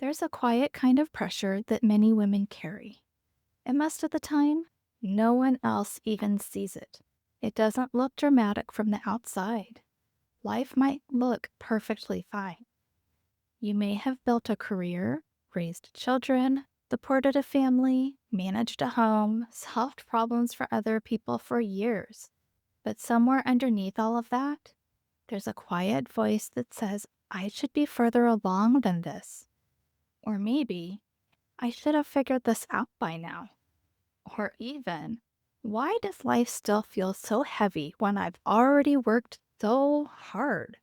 There's a quiet kind of pressure that many women carry, and most of the time, no one else even sees it. It doesn't look dramatic from the outside. Life might look perfectly fine. You may have built a career, raised children, supported a family, managed a home, solved problems for other people for years. But somewhere underneath all of that, there's a quiet voice that says, I should be further along than this. Or maybe I should have figured this out by now. Or even, why does life still feel so heavy when I've already worked so hard?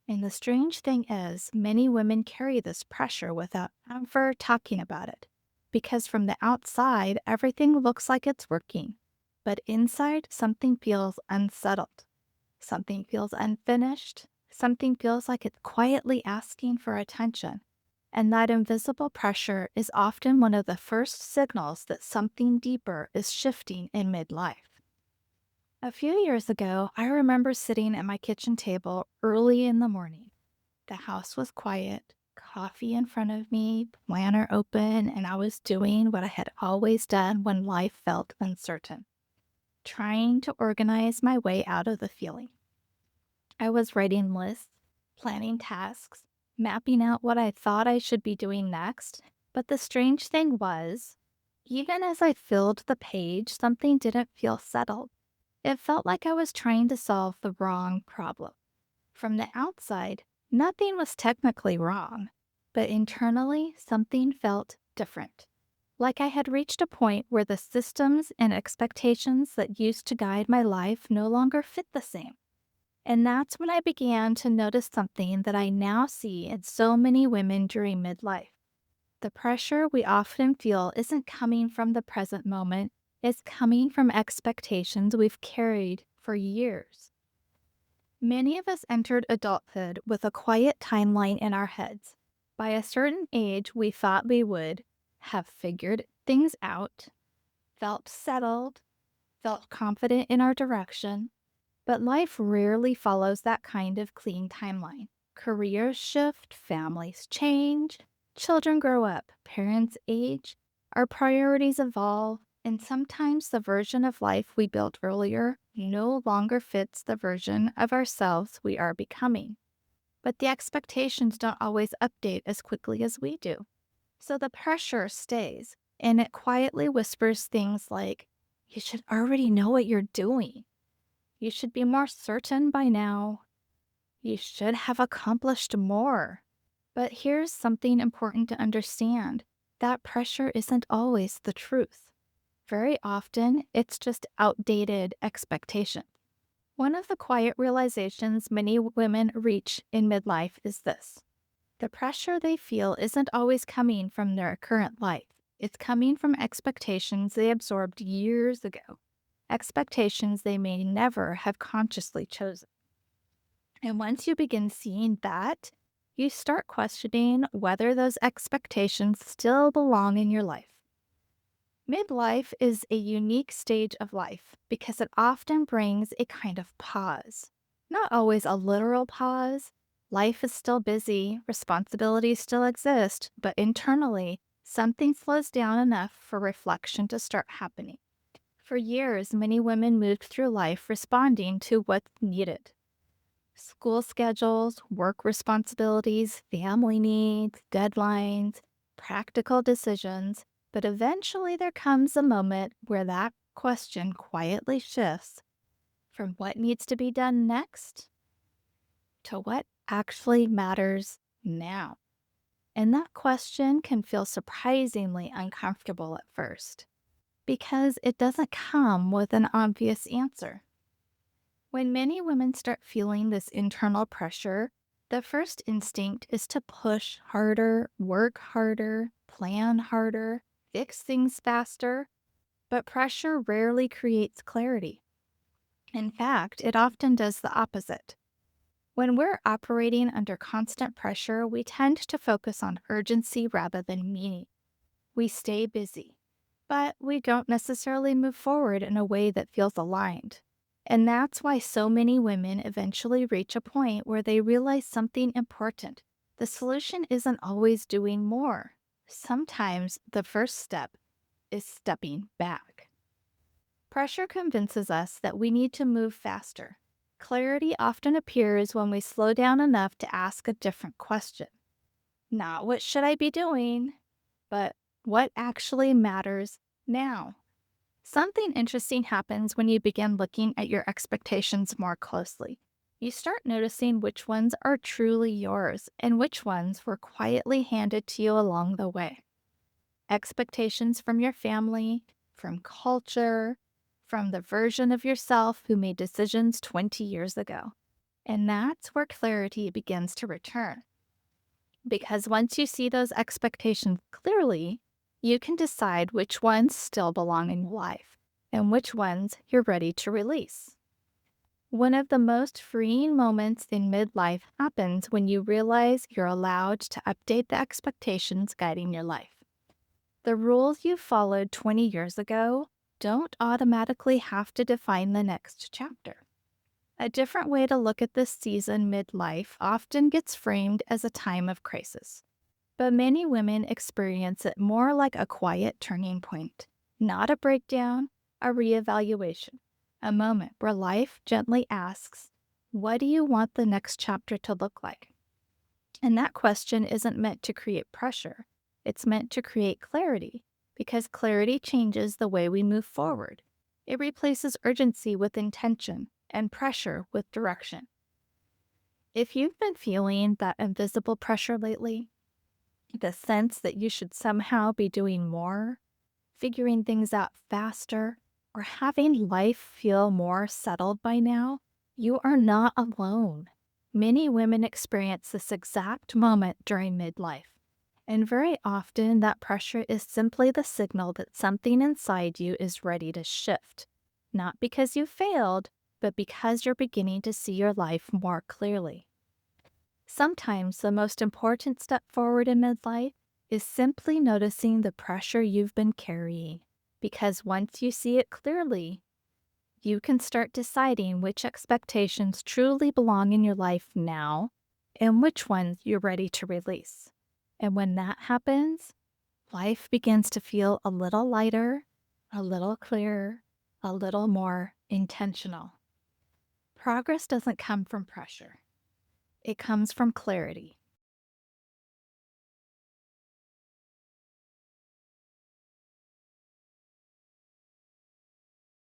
And the strange thing is, many women carry this pressure without ever talking about it. Because from the outside, everything looks like it's working. But inside, something feels unsettled. Something feels unfinished. Something feels like it's quietly asking for attention. And that invisible pressure is often one of the first signals that something deeper is shifting in midlife. A few years ago, I remember sitting at my kitchen table early in the morning. The house was quiet, coffee in front of me, planner open, and I was doing what I had always done when life felt uncertain, trying to organize my way out of the feeling. I was writing lists, planning tasks, mapping out what I thought I should be doing next. But the strange thing was, even as I filled the page, something didn't feel settled. It felt like I was trying to solve the wrong problem. From the outside, nothing was technically wrong, but internally, something felt different. Like I had reached a point where the systems and expectations that used to guide my life no longer fit the same. And that's when I began to notice something that I now see in so many women during midlife. The pressure we often feel isn't coming from the present moment, it's coming from expectations we've carried for years. Many of us entered adulthood with a quiet timeline in our heads. By a certain age, we thought we would have figured things out, felt settled, felt confident in our direction, but life rarely follows that kind of clean timeline. Careers shift, families change, children grow up, parents age, our priorities evolve, and sometimes the version of life we built earlier no longer fits the version of ourselves we are becoming. But the expectations don't always update as quickly as we do. So the pressure stays, and it quietly whispers things like, you should already know what you're doing. You should be more certain by now. You should have accomplished more. But here's something important to understand. That pressure isn't always the truth. Very often, it's just outdated expectation. One of the quiet realizations many women reach in midlife is this. The pressure they feel isn't always coming from their current life. It's coming from expectations they absorbed years ago, expectations they may never have consciously chosen. And once you begin seeing that, you start questioning whether those expectations still belong in your life. Midlife is a unique stage of life because it often brings a kind of pause. Not always a literal pause. Life is still busy, responsibilities still exist, but internally, something slows down enough for reflection to start happening. For years, many women moved through life responding to what's needed. School schedules, work responsibilities, family needs, deadlines, practical decisions. But eventually there comes a moment where that question quietly shifts from what needs to be done next to what actually matters now. And that question can feel surprisingly uncomfortable at first because it doesn't come with an obvious answer. When many women start feeling this internal pressure, the first instinct is to push harder, work harder, plan harder, fix things faster, but pressure rarely creates clarity. In fact, it often does the opposite. When we're operating under constant pressure, we tend to focus on urgency rather than meaning. We stay busy, but we don't necessarily move forward in a way that feels aligned. And that's why so many women eventually reach a point where they realize something important. The solution isn't always doing more. Sometimes the first step is stepping back. Pressure convinces us that we need to move faster. Clarity often appears when we slow down enough to ask a different question. Not what should I be doing, but what actually matters now. Something interesting happens when you begin looking at your expectations more closely. You start noticing which ones are truly yours and which ones were quietly handed to you along the way. Expectations from your family, from culture, from the version of yourself who made decisions 20 years ago. And that's where clarity begins to return. Because once you see those expectations clearly, you can decide which ones still belong in your life and which ones you're ready to release. One of the most freeing moments in midlife happens when you realize you're allowed to update the expectations guiding your life. The rules you followed 20 years ago don't automatically have to define the next chapter. A different way to look at this season midlife often gets framed as a time of crisis. But many women experience it more like a quiet turning point, not a breakdown, a reevaluation, a moment where life gently asks, what do you want the next chapter to look like? And that question isn't meant to create pressure, it's meant to create clarity, because clarity changes the way we move forward. It replaces urgency with intention and pressure with direction. If you've been feeling that invisible pressure lately, the sense that you should somehow be doing more, figuring things out faster, or having life feel more settled by now, you are not alone. Many women experience this exact moment during midlife. And very often, that pressure is simply the signal that something inside you is ready to shift. Not because you failed, but because you're beginning to see your life more clearly. Sometimes the most important step forward in midlife is simply noticing the pressure you've been carrying, because once you see it clearly, you can start deciding which expectations truly belong in your life now and which ones you're ready to release. And when that happens, life begins to feel a little lighter, a little clearer, a little more intentional. Progress doesn't come from pressure. It comes from clarity.